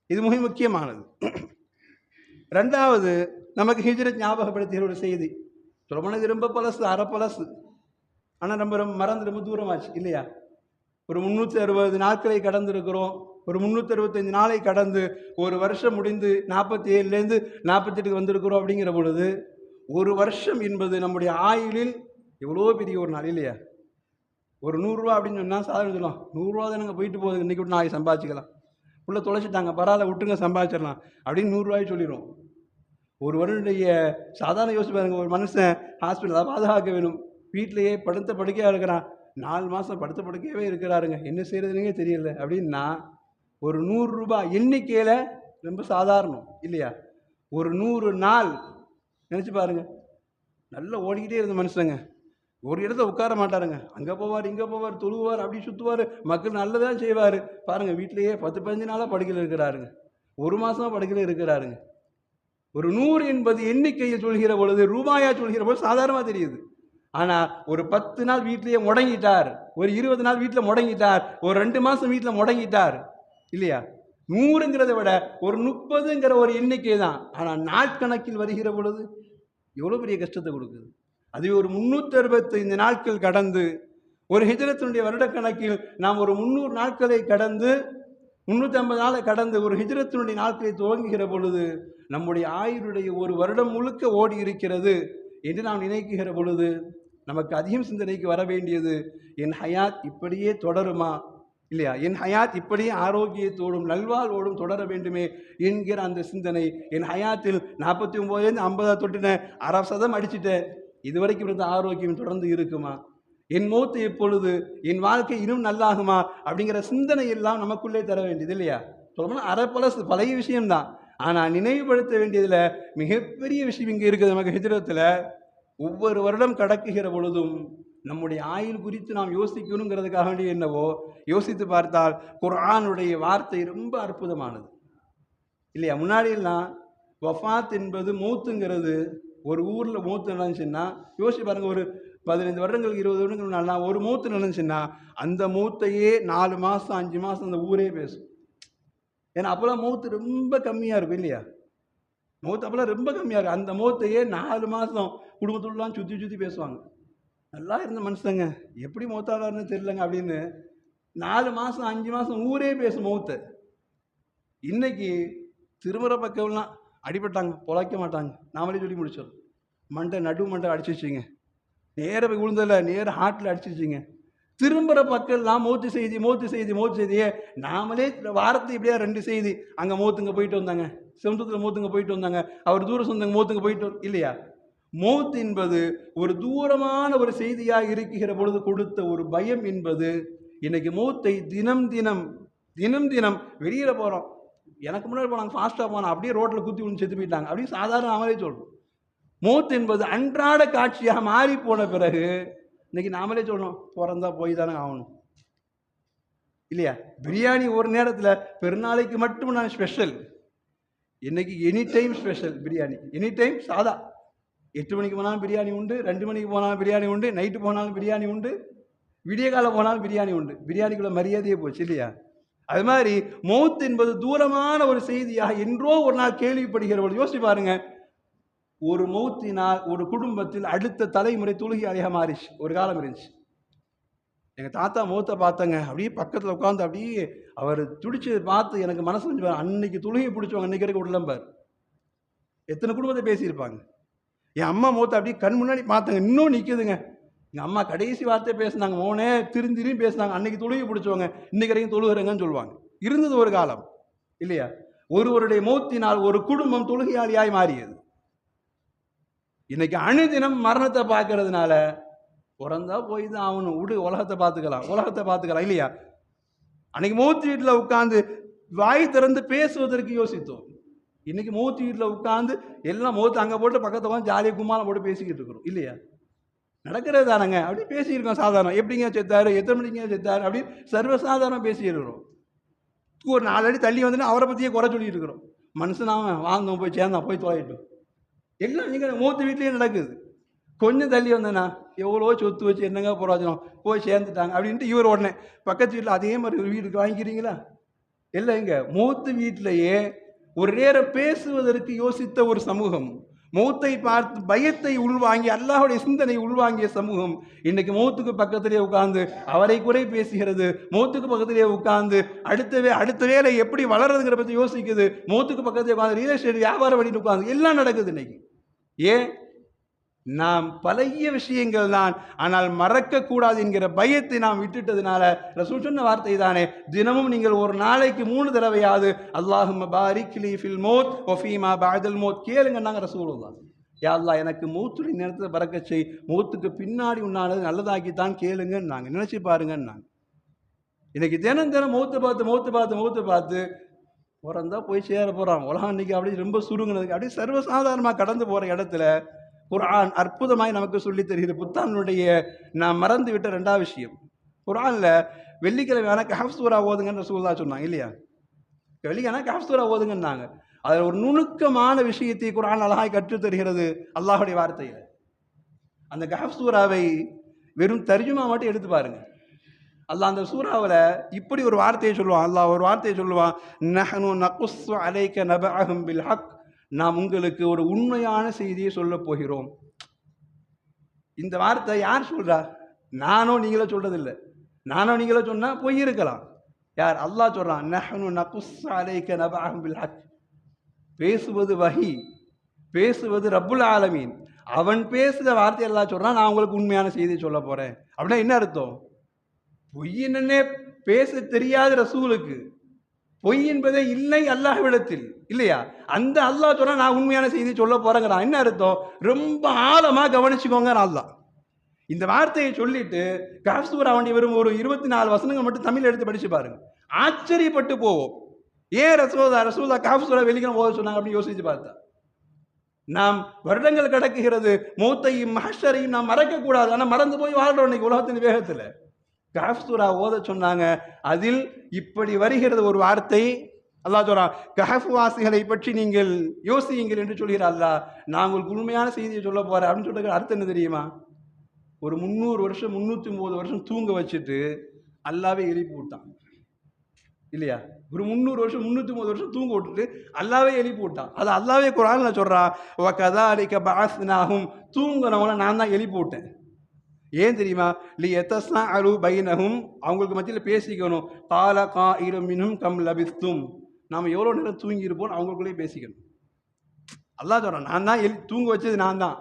இது மிக முக்கியமானது. 2வது நமக்கு ஹிஜ்ரத் ஞாபகப்படுத்துகிற ஒரு செய்தி சொல்லப்போனது ரொம்ப பழசு, அரை பழசு. ஆனால் நம்ம மறந்து ரொம்ப தூரமாச்சு இல்லையா? ஒரு 360 நாட்களை கடந்திருக்கிறோம். ஒரு 365 நாளை கடந்து ஒரு வருஷம் முடிந்து 47லேருந்து 48க்கு வந்திருக்கிறோம். அப்படிங்கிற பொழுது ஒரு வருஷம் என்பது நம்முடைய ஆயுளில் எவ்வளோ பெரிய ஒரு நாள் இல்லையா? ஒரு 100 அப்படின்னு சொன்னால் சாதாரண சொல்லலாம், 100 தானங்க போயிட்டு போகுது, இன்றைக்கி விட்டு நாளைக்கு சம்பாதிச்சிக்கலாம், உள்ள தொலைச்சிட்டாங்க, பரவாயில்ல விட்டுங்க சம்பாதிச்சிடலாம் அப்படின்னு 100 சொல்லிடும். ஒரு வருடைய சாதாரண யோசிச்சு பாருங்க, ஒரு மனுஷன் ஹாஸ்பிட்டலில் பாதுகாக்க வேணும், வீட்டிலேயே படுத்த படுக்கையாக இருக்கிறான், 4 மாதம் படுத்த படுக்கையாகவே இருக்கிறாருங்க, என்ன செய்யறதுனே தெரியல அப்படின்னா, ஒரு 100 எண்ணிக்கையில் ரொம்ப சாதாரணம் இல்லையா? ஒரு 100 நாள் நினச்சி பாருங்க, நல்லா ஓடிக்கிட்டே இருந்த மனுஷங்க, ஒரு இடத்துல உட்கார மாட்டாருங்க, அங்கே போவார் இங்கே போவார், தொழுவார், அப்படி சுற்றுவார், மக்கள் நல்லதான் செய்வார். பாருங்கள், வீட்டிலேயே 10-15 நாளாக படுக்கையில் இருக்கிறாருங்க, 1 மாதமாக படுக்கையில் இருக்கிறாருங்க. ஒரு 100 என்பது எண்ணிக்கையை சொல்கிற பொழுது, ரூபாயா சொல்கிற பொழுது சாதாரணமாக தெரியுது. ஆனால் ஒரு 10 நாள் வீட்டிலேயே முடங்கிட்டார், ஒரு 20 நாள் வீட்டில் முடங்கிட்டார், ஒரு 2 மாதம் வீட்டில் முடங்கிட்டார் இல்லையா? 100ங்கிறத விட ஒரு 30ங்கிற ஒரு எண்ணிக்கை தான். ஆனால் நாட்கணக்கில் வருகிற பொழுது எவ்வளோ பெரிய கஷ்டத்தை கொடுக்குது. அது ஒரு 365 நாட்கள் கடந்து, ஒரு ஹிஜ்ரத்தினுடைய வருடக்கணக்கில் நாம் ஒரு 300 நாட்களை கடந்து, 350 நாளை கடந்து ஒரு ஹிஜ்ரத்தினுடைய நாட்களை துவங்குகிற பொழுது, நம்முடைய ஆயுளுடைய ஒரு வருடம் முழுக்க ஓடி இருக்கிறது என்று நாம் நினைக்குகிற பொழுது, நமக்கு அதிகம் சிந்தனைக்கு வர வேண்டியது, என் ஹயாத் இப்படியே தொடருமா இல்லையா? என் ஹயாத் இப்படியே ஆரோக்கியத்தோடும் நல்வாழ்வோடும் தொடர வேண்டுமே என்கிற அந்த சிந்தனை. என் ஹயாத்தில் 49லேருந்து 50 தொட்டுனேன், 60% அடிச்சுட்டேன், இதுவரைக்கும் இருந்த ஆரோக்கியம் தொடர்ந்து இருக்குமா? என் மௌத்து எப்பொழுது, என் வாழ்க்கை இன்னும் நல்லாகுமா அப்படிங்கிற சிந்தனை எல்லாம் நமக்குள்ளே தர வேண்டியது இல்லையா? சொல்லப்போனால் அறப்பல பழைய விஷயம்தான். ஆனால் நினைவுபடுத்த வேண்டியதில் மிகப்பெரிய விஷயம் இங்கே இருக்குது. நமக்கு ஹிஜ்ரத்தில் ஒவ்வொரு வருடம் கடக்குகிற பொழுதும் நம்முடைய ஆயுள் குறித்து நாம் யோசிக்கணுங்கிறதுக்காக வேண்டிய என்னவோ யோசித்து பார்த்தால் குர்ஆனுடைய வார்த்தை ரொம்ப அற்புதமானது இல்லையா? முன்னாடியெல்லாம் வஃபாத் என்பது மௌத்துங்கிறது, ஒரு ஊரில் மௌத்து நடந்துச்சுன்னா யோசிச்சு பாருங்க, ஒரு 15 வருடங்களுக்கு 20 வருடங்கள் ஒரு மௌத்து நடந்துச்சுன்னா அந்த மௌத்தையே 4 மாதம் 5 மாதம் அந்த ஊரே பேசும். ஏன்னா அப்போல்லாம் மௌத்து ரொம்ப கம்மியாக இருக்கும் இல்லையா? மௌத்து அப்போல்லாம் ரொம்ப கம்மியாக இருக்கும். அந்த மௌத்தையே 4 மாதம் குடும்பத்துலாம் சுற்றி சுற்றி பேசுவாங்க. நல்லா இருந்த மனுஷங்க எப்படி மௌத்தாளாருன்னு தெரியலங்க அப்படின்னு 4 மாதம் 5 மாதம் ஊரே பேசும் மௌத்தை. இன்னைக்கு திருமுறை பக்கம்லாம் அடிபட்டாங்க, பொழைக்க மாட்டாங்க, நாமளே சொல்லி முடிச்சோம், மண்டை நடு மண்டை அடிச்சிச்சிங்க, நேர போய் விழுந்ததில்ல, நேர ஹார்ட்டில் அடிச்சிச்சிங்க. திரும்புகிற பக்கம்லாம் மௌத்து செய்தி மௌத்து செய்தி மௌத்து செய்தியே, நாமளே வாரத்தை இப்படியா 2 செய்தி, அங்கே மௌத்துங்க போயிட்டு வந்தாங்க, சொந்தத்தில் மௌத்துங்க போயிட்டு வந்தாங்க, அவர் தூர சொந்தங்க மௌத்துங்க போயிட்டு இல்லையா? மௌத் என்பது ஒரு தூரமான ஒரு செய்தியாக இருக்கிற பொழுது கொடுத்த ஒரு பயம் என்பது, இன்னைக்கு மௌத்தை தினம் தினம் தினம் தினம் வெளியில் போகிறோம், எனக்கு முன்னாடி போனாங்க, ஃபாஸ்ட்டாக போனாங்க, அப்படியே ரோட்டில் குத்தி விழுந்து செத்து போயிட்டாங்க அப்படின்னு சாதாரண நாமளே சொல்கிறோம். மௌத் என்பது அன்றாட காட்சியாக மாறி போன பிறகு இன்னைக்கு நாமளே சொல்லணும், பிறந்தா போய் தானே ஆகணும் இல்லையா? பிரியாணி ஒரு நேரத்தில் பெருநாளைக்கு மட்டும் நான் ஸ்பெஷல், இன்னைக்கு any time special biryani, any time சாதா. 8 மணிக்கு போனாலும் பிரியாணி உண்டு, 2 மணிக்கு போனாலும் பிரியாணி உண்டு, நைட்டு போனாலும் பிரியாணி உண்டு, விடிய காலம் போனாலும் பிரியாணி உண்டு. பிரியாணிக்குள்ள மரியாதையே போச்சு இல்லையா? அது மாதிரி மௌத் என்பது தூரமான ஒரு செய்தியாக என்றோ ஒரு நாள் கேள்விப்படுகிற பொழுது யோசிச்சு பாருங்க, ஒரு மௌத்தினால் ஒரு குடும்பத்தில் அடுத்த தலைமுறை தொழுகையாளியாக மாறிச்சு. ஒரு காலம் இருந்துச்சு, எங்கள் தாத்தா மௌத்தை பார்த்தங்க, அப்படியே பக்கத்தில் உட்காந்து அப்படியே அவர் துடிச்சு பார்த்து எனக்கு மனசு கொஞ்சம், அன்னைக்கு தொழுகை பிடிச்சவங்க அன்னைக்கு இருக்க விடலம்பார். எத்தனை குடும்பத்தை பேசியிருப்பாங்க. என் அம்மா மௌத்தை அப்படியே கண் முன்னாடி பார்த்தங்க, இன்னும் நிற்குதுங்க. எங்கள் அம்மா கடைசி வார்த்தை பேசினாங்க, மோனே திருந்திரியும் பேசினாங்க, அன்னைக்கு தொழுகை பிடிச்சவங்க இன்னைக்கு வரைக்கும் தொழுகிறேங்கன்னு சொல்லுவாங்க. இருந்தது ஒரு காலம் இல்லையா? ஒருவருடைய மௌத்தினால் ஒரு குடும்பம் தொழுகையாளியாய் மாறியது. இன்னைக்கு அணுதினம் மரணத்தை பார்க்கறதுனால பிறந்தா போய் தான் ஆகணும், விடு, உலகத்தை பார்த்துக்கலாம் இல்லையா? அன்னைக்கு மௌத்து வீட்டில் உட்காந்து வாய் திறந்து பேசுவதற்கு யோசித்தோம். இன்னைக்கு மௌத்து வீட்டில் உட்காந்து எல்லாம் மௌத்து அங்கே போட்டு பக்கத்தில் உட்காந்து ஜாலியாக கும்மாலம் போட்டு பேசிக்கிட்டு இருக்கிறோம் இல்லையா? நடக்கிறது தானங்க, அப்படி பேசியிருக்கோம் சாதாரணம். எப்படிங்க செத்தாரு, எத்தனை மணிங்க செத்தாரு அப்படின்னு சர்வசாதாரணம் பேசியிருக்கிறோம். ஒரு 4 அடி தள்ளி வந்துட்டு அவரை பற்றியே குறை சொல்லிட்டு இருக்கிறோம். மனுஷனாக வாழ்ந்தோம், போய் சேர்ந்தான், போய் தொலையிட்டோம், எல்லாம் நீங்கள் மூத்த வீட்லேயே நடக்குது. கொஞ்சம் தள்ளி வந்தேண்ணா எவ்வளோ சொத்து வச்சு என்னங்க பிரயோஜனம், போய் சேர்ந்துட்டாங்க அப்படின்ட்டு இவர் உடனே பக்கத்து வீட்டில் அதே மாதிரி ஒரு வீட்டுக்கு வாங்கிக்கிறீங்களா? இல்லை, இங்கே மூத்த வீட்டிலேயே ஒரு நேரம் பேசுவதற்கு யோசித்த ஒரு சமூகம், மௌத்தை பார்த்து பயத்தை உள்வாங்கி அல்லாஹ்வுடைய சிந்தனை உள்வாங்கிய சமூகம் இன்னைக்கு மௌத்துக்கு பக்கத்திலே உட்கார்ந்து அவரை குறை பேசுகிறது, மௌத்துக்கு பக்கத்திலே உட்கார்ந்து அடுத்த வேலை எப்படி வளர்றதுங்கிற பற்றி யோசிக்குது, மௌத்துக்கு பக்கத்திலே உட்காந்து ரியல் எஸ்டேட் வியாபாரம் பண்ணிட்டு உட்காந்து எல்லாம் நடக்குது இன்னைக்கு. ஏன்? நாம் பழைய விஷயங்கள் தான், ஆனால் மறக்கக்கூடாது என்கிற பயத்தை நாம் விட்டுட்டதுனால ரசூல் சொன்ன வார்த்தை தானே, தினமும் நீங்கள் ஒரு நாளைக்கு 3 தடவையாவது அல்லாஹும்ம பாரிக் லீ ஃபில் மௌத் வ ஃபீமா பஅதல் மௌத் கேளுங்கன்னாங்க ரசூலுல்லாஹ். யா அல்லாஹ் எனக்கு மௌத்துடைய நேரத்தில் பறக்கச் செய், மௌத்துக்கு பின்னாடி உன்னானது நல்லதாக்கித்தான் கேளுங்கன்னாங்க. நினைச்சு பாருங்கன்னாங்க. இன்னைக்கு தினம் தினம் மௌத்து பார்த்து பிறந்தா போய் சேர போகிறான். உலகம் இன்னைக்கு அப்படி ரொம்ப சுருங்கினதுக்கு அப்படியே சர்வசாதாரணமாக கடந்து போகிற இடத்துல குர்ஆன் அற்புதமாய் நமக்கு சொல்லி தருகிறது. புத்தாண்டுடைய நான் மறந்து விட்ட 2வது விஷயம், குர்ஆனில் வெள்ளிக்கிழமையான கஹஃப் சூரா ஓதுங்கன்னு ரசூலுல்லாஹ் சொன்னாங்க இல்லையா? வெள்ளிக்கிழமை கஹஃப் சூரா ஓதுங்கன்னாங்க. அதில் ஒரு நுணுக்கமான விஷயத்தை குர்ஆன் அழகாய் கற்றுத் தருகிறது அல்லாஹுடைய வார்த்தையில். அந்த கஹஃப் சூராவை வெறும் தர்ஜுமா மட்டும் எடுத்து பாருங்க. அல்லாஹ் அந்த சூறாவில் இப்படி ஒரு வார்த்தையை சொல்லுவான். அல்லாஹ் ஒரு வார்த்தையை சொல்லுவான், நஹ்னு நகுஸ்ஸு அலைக நபஅஹும் பில் ஹக், நாம் உங்களுக்கு ஒரு உண்மையான செய்தியை சொல்ல போகிறோம். இந்த வார்த்தை யார் சொல்றா? நானோ நீங்களோ சொல்றதில்லை. நானோ நீங்களோ சொன்னா போய் இருக்கலாம். யார்? அல்லாஹ் சொல்றான், நஹ்னு நகுஸ்ஸு அலைக நபஅஹும் பில் ஹக். பேசுவது வஹி, பேசுவது ரப்புல் ஆலமீன். அவன் பேசுகிற வார்த்தை எல்லாம் சொல்றான், நான் உங்களுக்கு உண்மையான செய்தியை சொல்ல போறேன். அப்படின்னா என்ன அர்த்தம்? பொய் என்னன்னே பேச தெரியாத ரசூலுக்கு பொய் என்பதே இல்லை அல்லாஹ்விடத்தில் இல்லையா? அந்த அல்லாஹ் சொல்றா நான் உண்மையான செய்தி சொல்ல போறேங்கிறான். என்ன அர்த்தம்? ரொம்ப ஆழமா கவனிச்சுக்கோங்க. அல்லாஹ் இந்த வார்த்தையை சொல்லிட்டு கஹஃப் சூரா வெறும் ஒரு 24 வசனங்கள் மட்டும் தமிழ் எடுத்து படிச்சு பாருங்க. ஆச்சரியப்பட்டு போவோம். ஏன் ரசூலா கஹஃப் சூரா வெள்ளிக்கிழமை ஓத சொன்னாங்க அப்படின்னு யோசிச்சு பார்த்தா, நாம் வருடங்கள் கடக்குகிறது, மௌத்தையும் மஹ்ஷரையும் நாம் மறக்க கூடாது. ஆனால் மறந்து போய் வாழ்றோம் இன்னைக்கு உலகத்தின் வேகத்தில். கஹஃப் சூரா ஓத சொன்னாங்க. அதில் இப்படி வருகிறது ஒரு வார்த்தை. அல்லாஹ் சொல்றான், கஹஃப் வாசிகளை பற்றி நீங்கள் யோசியுங்கள் என்று சொல்கிறார் அல்லாஹ். நான் உங்களுக்கு உண்மையான செய்தியை சொல்ல போறேன் அப்படின்னு சொல்ற அர்த்தம் என்ன தெரியுமா? ஒரு 300 வருஷம் 309 வருஷம் தூங்க வச்சுட்டு அல்லாவே எழுப்பி விட்டான் இல்லையா? ஒரு 300 வருஷம் 309 வருஷம் தூங்க விட்டுட்டு அல்லாவே எழுப்பி விட்டான். அது அல்லாவே குர்ஆன்ல சொல்றான், வ கதாலிக பஅஸ்னாஹும், தூங்குறவங்கள நான் தான் எழுப்பி விட்டேன். ஏன் தெரியுமா? லியதஸ்ஸஅலு பைனஹும், அவங்களுக்கு மத்தியில் பேசிக்கணும். கால காயிலும் மின்ஹும் கம் லபிஸ்தும், நாம் எவ்வளோ நேரம் தூங்கி இருப்போம் அவங்களுக்குள்ளேயே பேசிக்கணும். அல்லாஹ் சொல்கிறான், நான் தான் தூங்க வச்சது, நான் தான்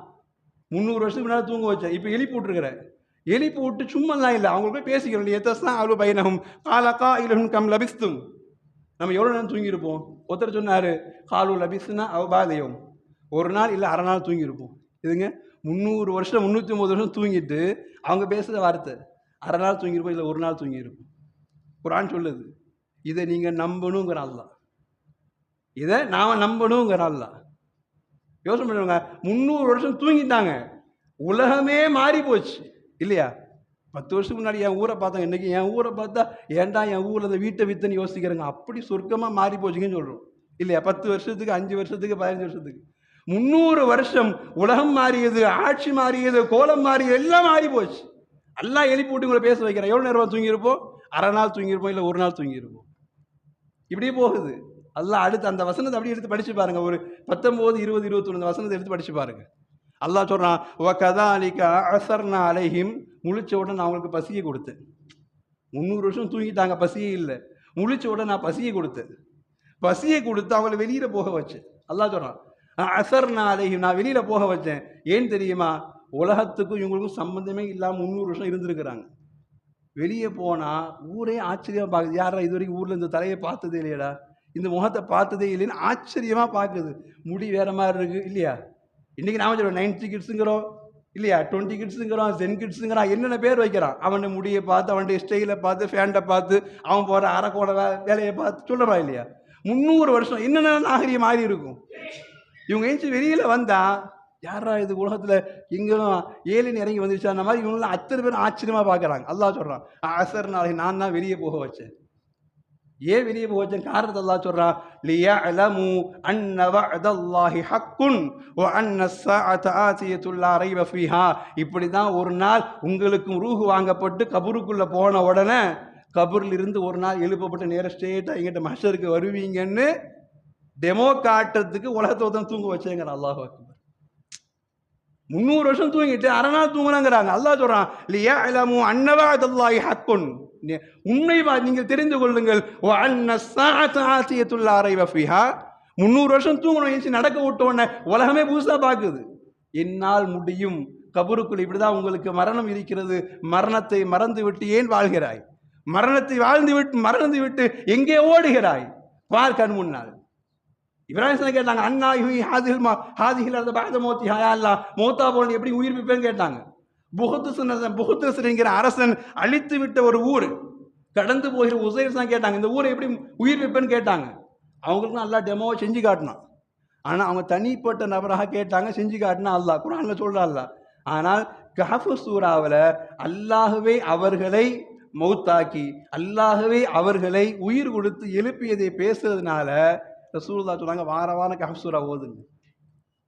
300 வருஷத்துக்கு முன்னாடி தூங்க வச்சேன். இப்போ எழுப்பி விட்டுருக்கிறேன். எழுப்பி விட்டு சும்மாலாம் இல்லை, அவங்களுக்குள்ளே பேசிக்கணும். லியதஸ்ஸஅலு பைனஹும் கால காயிலும் கம் லபிஸ்தும், நம்ம எவ்வளோ நேரம் தூங்கியிருப்போம்? ஒருத்தர் சொன்னார், காலு லபிஸ்னா அவபாதயம், ஒரு நாள் இல்லை அரை நாள் தூங்கியிருப்போம். இதுங்க 300 வருஷம் 309 வருஷம் தூங்கிட்டு அவங்க பேசுகிற வார்த்தை அரை நாள் தூங்கியிருப்போம், இல்லை ஒரு நாள் தூங்கியிருப்போம். குர்ஆன் சொல்லுது. இதை நீங்கள் நம்பணுங்கிற அல்லாஹ், இதை நாம் நம்பணுங்கிற அல்லாஹ். யோசனை பண்ணுவாங்க, 300 வருஷம் தூங்கிட்டாங்க, உலகமே மாறி போச்சு இல்லையா? 10 வருஷத்துக்கு முன்னாடி என் ஊரை பார்த்தாங்க, இன்றைக்கி என் ஊரை பார்த்தா ஏன்டா என் ஊரில் இந்த வீட்டை விற்றுன்னு யோசிக்கிறேங்க. அப்படி சொர்க்கமாக மாறி போச்சுங்கன்னு சொல்கிறோம் இல்லையா? 10 வருஷத்துக்கு 5 வருஷத்துக்கு 15 வருஷத்துக்கு 300 வருஷம் உலகம் மாறியது, ஆட்சி மாறியது, கோலம் மாறியது, எல்லாம் மாறி போச்சு. எல்லாம் எழுப்பி விட்டு உங்களை பேச வைக்கிறேன். எவ்வளோ நேரம் தூங்கியிருப்போம்? அரை நாள் தூங்கியிருப்போம், இல்லை ஒரு நாள் தூங்கியிருப்போம். இப்படியே போகுது. அல்லாஹ் அடுத்து அந்த வசனத்தை அப்படியே எடுத்து படிச்சு பாருங்க. ஒரு 19, 20, 21 வசனத்தை எடுத்து படிச்சு பாருங்க. அல்லாஹ் சொல்றான், வ கதாலிக அஸர்னா அலைஹிம், முழிச்ச உடனே நான் அவங்களுக்கு பசியை கொடுத்தேன். 300 வருஷம் தூங்கிட்டாங்க, பசியே இல்லை. முழிச்ச உடனே நான் பசியை கொடுத்தேன். பசியை கொடுத்து அவங்களை வெளியில போக வச்சேன். அல்லாஹ் சொல்றான், அஸர்னா அலைஹிம், நான் வெளியில போக வச்சேன். ஏன் தெரியுமா? உலகத்துக்கும் இவங்களுக்கும் சம்பந்தமே இல்லாமல் 300 வருஷம் இருந்திருக்கிறாங்க. வெளியே போனால் ஊரே ஆச்சரியமாக பார்க்குது. யாரா இது வரைக்கும் ஊரில் இந்த தலையை பார்த்ததே இல்லையடா, இந்த முகத்தை பார்த்ததே இல்லைன்னு ஆச்சரியமாக பார்க்குது. முடி வேறு மாதிரி இருக்குது இல்லையா? இன்றைக்கி நாம சொல்லுவோம் 90 கிட்ஸுங்கிறோம் இல்லையா, 20 கிட்ஸுங்கிறோம், 10 கிட்ஸுங்கிறான், என்னென்ன பேர் வைக்கிறான். அவன் முடியை பார்த்து, அவனுடைய ஸ்டைலை பார்த்து, ஃபேண்டை பார்த்து, அவன் போகிற அரைக்கோட வேலையை பார்த்து சொல்கிறான் இல்லையா? 300 வருஷம் என்னென்ன நாகரிகம் மாறி இருக்கும். இவங்க ஏஞ்சி வெளியில் வந்தால் யாரா இது உலகத்தில் எங்களும் ஏலின்னு இறங்கி வந்துருச்சு அந்த மாதிரி இவங்களாம் அத்தனை பேர் ஆச்சரியமாக பார்க்குறாங்க. அல்லாஹ் சொல்கிறான், அஸர் நாளை நான் தான் வெளியே போக வச்சேன். ஏன் வெளியே போக வச்சேன்? காரணத்தை அல்லாஹ் சொல்கிறான், லியஅலமு அன்ன வஅதல்லாஹி ஹக்குன் வ அன்ன ஸாஅத ஆதியத்துல் லா ரைப ஃபீஹா. இப்படி தான் ஒரு நாள் உங்களுக்கும் ரூஹு வாங்கப்பட்டு கபருக்குள்ளே போன உடனே கபூரில் இருந்து ஒரு நாள் எழுப்பப்பட்டு நேர ஸ்ட்ரெயிட்டாக எங்கிட்ட மஹ்ஷருக்கு வருவீங்கன்னு டெமோ காட்டுறதுக்கு உலகத்தை ஒருத்தன் தூங்க வச்சேங்கிற. அல்லாஹ் அக்பர். 300 வருஷம் தூங்கிட்டு அரை நாள் தூங்குறாங்கிறாங்க. அல்லாஹ் சொல்றான், லியஅலமு அன்ன வஅதல்லாஹி ஹக்குன், உண்மை நீங்கள் தெரிந்து கொள்ளுங்கள், வ அன்ன ஸாஅத ஆதியத்துல் லா ரைப ஃபீஹா. 300 வருஷம் தூங்கணும், ஏஞ்சி நடக்க விட்ட உடனே உலகமே புதுசாக பார்க்குது. என்னால் முடியும், கபருக்குள் இப்படிதான் உங்களுக்கு மரணம் இருக்கிறது, மரணத்தை மறந்து விட்டு ஏன் வாழ்கிறாய், மரணத்தை மறந்து விட்டு எங்கே ஓடுகிறாய், பார் கண் முன்னால். இப்ராஹிம் கேட்டாங்க, அண்ணா ஹாதிஹில் அந்த பாத மோத்தி ஹாயா மோத்தா போல் எப்படி உயிர்ப்பிப்பேன்னு கேட்டாங்க. புகுத்துங்கிற அரசன் அழித்து விட்ட ஒரு ஊர், கடந்து போகிற உசைர் தான் கேட்டாங்க, இந்த ஊரை எப்படி உயிர்ப்பிப்பேன்னு கேட்டாங்க. அவங்களுக்கு அல்லா டெமோவை செஞ்சு காட்டினான். ஆனால் அவங்க தனிப்பட்ட நபராக கேட்டாங்க, செஞ்சு காட்டினா அல்லாஹ் குர்ஆன்ல சொல்றா அல்லாஹ். ஆனால் கஹஃப் சூராவில் அல்லாஹ்வே அவர்களை மௌத்தாக்கி, அல்லாஹ்வே அவர்களை உயிர் கொடுத்து எழுப்பியதை பேசுறதுனால ரசூலுல்லாஹ் சொன்னாங்க, வார கஹஃப் சூரா ஓதுங்க.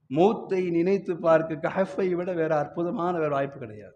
மௌத்தை நினைத்து பார்க்க கஹஃபை விட வேற அற்புதமான வேற வாய்ப்பு கிடையாது.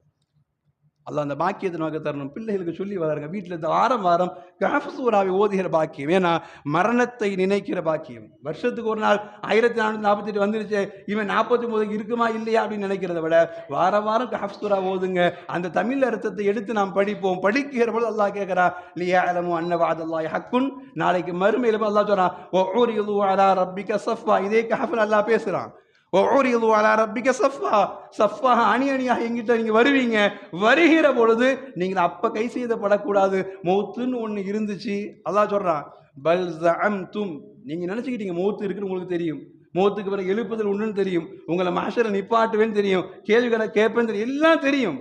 அல்லாஹ் அந்த பாக்கியத்தை நமக்கு தரணும். பிள்ளைகளுக்கு சொல்லி வளருங்க. வீட்டில் இந்த வாரம் கஹஃப் சூராவை ஓதுகிற பாக்கியம், ஏன்னா மரணத்தை நினைக்கிற பாக்கியம். வருஷத்துக்கு ஒரு நாள் 1448 வந்துருச்சு, இவன் 49 இருக்குமா இல்லையா அப்படின்னு நினைக்கிறத விட வாரம் கஹஃப் சூரா ஓதுங்க. அந்த தமிழ் அர்த்தத்தை எடுத்து நாம் படிப்போம். படிக்கிற போது அல்லாஹ் கேட்கிறான், லியஅலமு அன்ன வஅதல்லாஹி ஹக்குன், நாளைக்கு மறுமையில அல்லாஹ் சொல்றான், வஉரிது அலா ரப்பிக ஸஃபா. இதே கஹஃப்ல அல்லாஹ் பேசுறான், வஉரிது அலா ரப்பிக ஸஃபா. ஸஃபா அணி அணியாக எங்கிட்ட நீங்க வருவீங்க, வருகிற பொழுது நீங்கள் அப்ப கை செய்தப்படக்கூடாது. மௌத்துன்னு ஒண்ணு இருந்துச்சு. அல்லாஹ் சொல்றான், பல் ஸஅம்தும், நீங்க நினைச்சுக்கிட்டீங்க மௌத்து இருக்குன்னு உங்களுக்கு தெரியும், மௌத்துக்கு பிறகு எழுப்புதல் உண்டுன்னு தெரியும், உங்களை மஹ்ஷர்ல நிப்பாட்டுவேன்னு தெரியும், கேள்விகளை கேட்பேன்னு தெரியும், எல்லாம் தெரியும்.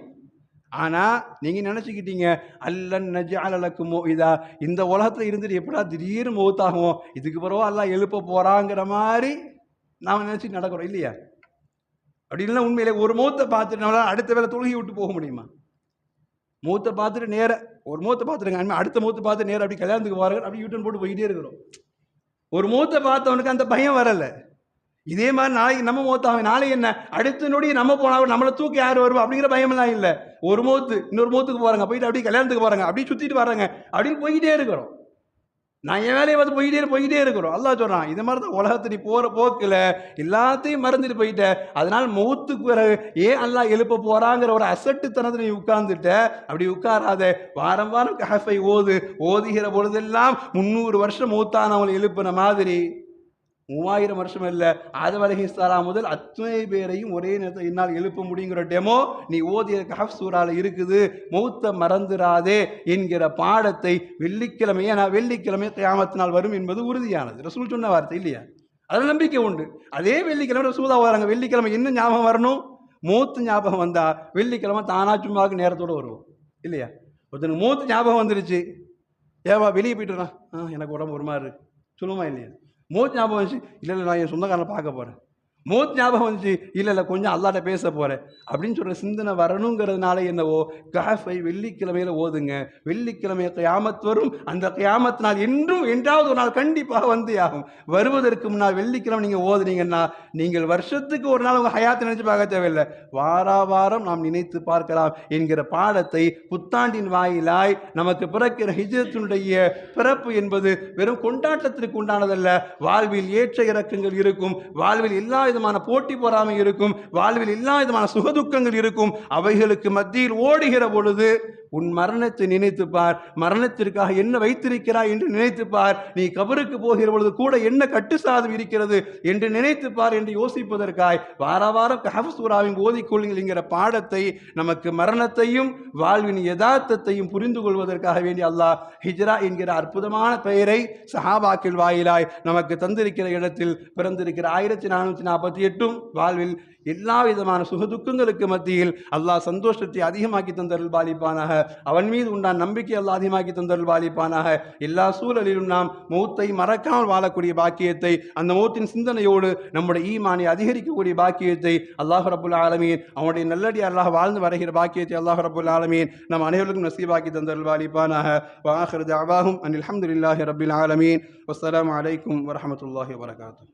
ஆனா நீங்க நினைச்சுக்கிட்டீங்க அல்லன் நஜஅல லக்கும் மௌஇதா, இந்த உலகத்துல இருந்துட்டு எப்படா திடீர்னு மௌத்தாகும், இதுக்கு பிறகு அல்லாஹ் எழுப்ப போறாங்கிற மாதிரி நாம நினைச்சிட்டு நடக்கிறோம் இல்லையா? அப்படி இல்லைன்னா உண்மையிலே ஒரு மௌத்தை பார்த்துட்டு நம்மளால அடுத்த வேலை தொழுகி விட்டு போக முடியுமா? மூத்தை பார்த்துட்டு நேர ஒரு மூத்தை பார்த்துருங்க, அடுத்த மூத்தை பார்த்து நேரம் அப்படி கல்யாணத்துக்கு போறாங்க, அப்படி யூட்டன் போட்டு போயிட்டே இருக்கிறோம். ஒரு மூத்தை பார்த்தவனுக்கு அந்த பயம் வரல. இதே மாதிரி நாளைக்கு நம்ம மூத்தாகும், நாளை என்ன அடுத்த நொடி நம்ம போனாலும் நம்மளை தூக்கி யார் வருவோம் அப்படிங்கிற பயமெல்லாம் இல்லை. ஒரு மூத்து இன்னொரு மூத்துக்கு போறாங்க, போயிட்டு அப்படியே கல்யாணத்துக்கு போறாங்க, அப்படியே சுத்திட்டு வர்றாங்க, அப்படின்னு போய்கிட்டே இருக்கிறோம். நான் என் வேலையை வந்து போயிட்டே இருக்கிறோம். அல்லாஹ் சொல்றான், இது மாதிரி தான் உலகத்தை நீ போற போக்குல எல்லாத்தையும் மறந்துட்டு போயிட்ட, அதனால மௌத்துக்கு பிறகு ஏன் அல்லாஹ் எழுப்ப போறாங்கிற ஒரு அசட்டுத்தனத்தை நீ உட்கார்ந்துட்ட. அப்படி உட்காராத, வாரம் கஹஃபை ஓதுகிற பொழுதெல்லாம் 300 வருஷம் மௌத்தானவங்களை எழுப்பின மாதிரி 3000 வருஷம் இல்லை, ஆதம் அலைஹிஸ்ஸலாம் முதல் அத்தனை பேரையும் ஒரே நேரத்தை என்னால் எழுப்ப முடியுங்கிற டெமோ நீ ஓதிய கஹஃப் சூரால இருக்குது. மௌத்த மறந்துடாதே என்கிற பாடத்தை வெள்ளிக்கிழமையே, நான் வெள்ளிக்கிழமை கியாமத் நாள் வரும் என்பது உறுதியானது. ரசூல் சொன்ன வார்த்தை இல்லையா? அதில் நம்பிக்கை உண்டு. அதே வெள்ளிக்கிழமை ரசூலா வராங்க, வெள்ளிக்கிழமை என்ன ஞாபகம் வரணும்? மௌத்து ஞாபகம் வந்தா வெள்ளிக்கிழமை தானா சும்மாவுக்கு நேரத்தோடு வருவோம் இல்லையா? ஒருத்தனுக்கு மௌத்து ஞாபகம் வந்துருச்சு, ஏவா வெளியே போயிட்டுறான், எனக்கு உடம்பு ஒரு மாதிரி இருக்கு சொல்லுமா இல்லையா? மௌத் ஞாபகம் வந்துச்சு, இல்லை நான் என் சொந்தக்காரனை பார்க்க போகிறேன். மௌத் ஞாபகம் வந்துச்சு, இல்லை கொஞ்சம் அல்லாட்ட பேச போகிறேன் அப்படின்னு சொல்கிற சிந்தனை வரணுங்கிறதுனால என்னவோ கஹஃபை வெள்ளிக்கிழமையில ஓதுங்க. வெள்ளிக்கிழமை கியாமத் வரும், அந்த கியாமத் நாள் என்றாவது ஒரு நாள் கண்டிப்பாக வந்து ஆகும். வருவதற்கு முன்னால் வெள்ளிக்கிழமை நீங்கள் ஓதுனீங்கன்னா நீங்கள் வருஷத்துக்கு ஒரு நாள் உங்கள் ஹயாத்தை நினைச்சு பார்க்க தேவையில்லை, வாரம் நாம் நினைத்து பார்க்கலாம் என்கிற பாடத்தை புத்தாண்டின் வாயிலாய் நமக்கு பிறக்கிற ஹிஜ்ரத்தினுடைய பிறப்பு என்பது வெறும் கொண்டாட்டத்திற்கு உண்டானதல்ல. வாழ்வில் ஏற்ற இறக்கங்கள் இருக்கும், வாழ்வில் எல்லா விதமான போட்டி பொறாமை இருக்கும், வாழ்வில் எல்லா விதமான சுகதுக்கங்கள் இருக்கும். அவைகளுக்கு மத்தியில் ஓடுகிற பொழுது உன் மரணத்தை நினைத்துப்பார், மரணத்திற்காக என்ன வைத்திருக்கிறாய் என்று நினைத்துப்பார், நீ கபருக்கு போகிற பொழுது கூட என்ன கட்டுசாதம் இருக்கிறது என்று நினைத்துப்பார் என்று யோசிப்பதற்காய் வாரம் கஹஃப் சூராவின் ஓதிக்கொள்ளுங்கள் என்கிற பாடத்தை நமக்கு மரணத்தையும் வாழ்வின் யதார்த்தத்தையும் புரிந்து கொள்வதற்காக வேண்டி அல்லாஹ் ஹிஜ்ரா என்கிற அற்புதமான பெயரை சஹாபாக்கள் வாயிலாய் நமக்கு தந்திருக்கிற இடத்தில் பிறந்திருக்கிற 1448 வாழ்வில் எல்லா விதமான சுகதுக்கங்களுக்கு மத்தியில் அல்லாஹ் சந்தோஷத்தை அதிகமாக்கி தந்தருள் பாலிப்பானாக. அவன் மீது உண்டான நம்பிக்கை அல்லாஹ் அதிகமாக்கி தந்தருள் பாலிப்பானாக. எல்லா சூழலிலும் நாம் மௌத்தை மறக்காமல் வாழக்கூடிய பாக்கியத்தை, அந்த மௌத்தின் சிந்தனையோடு நம்முடைய ஈமானை அதிகரிக்கக்கூடிய பாக்கியத்தை அல்லாஹ் ரப்புல் ஆலமீன் அவனுடைய நல்லடி அல்லாஹ் வாழ்ந்து வருகிற பாக்கியத்தை அல்லாஹ் ரப்புல் ஆலமீன் நம் அனைவருக்கும் நசீபாக்கி தந்தருள் பாலிப்பானாக. வ ஆகிரு தஅவாஹும் அனில் ஹம்துலில்லாஹி ரப்பில் ஆலமீன். வஸ்ஸலாமு அலைக்கும் வரஹ்மத்துல்லாஹி வபரகாத்துஹு.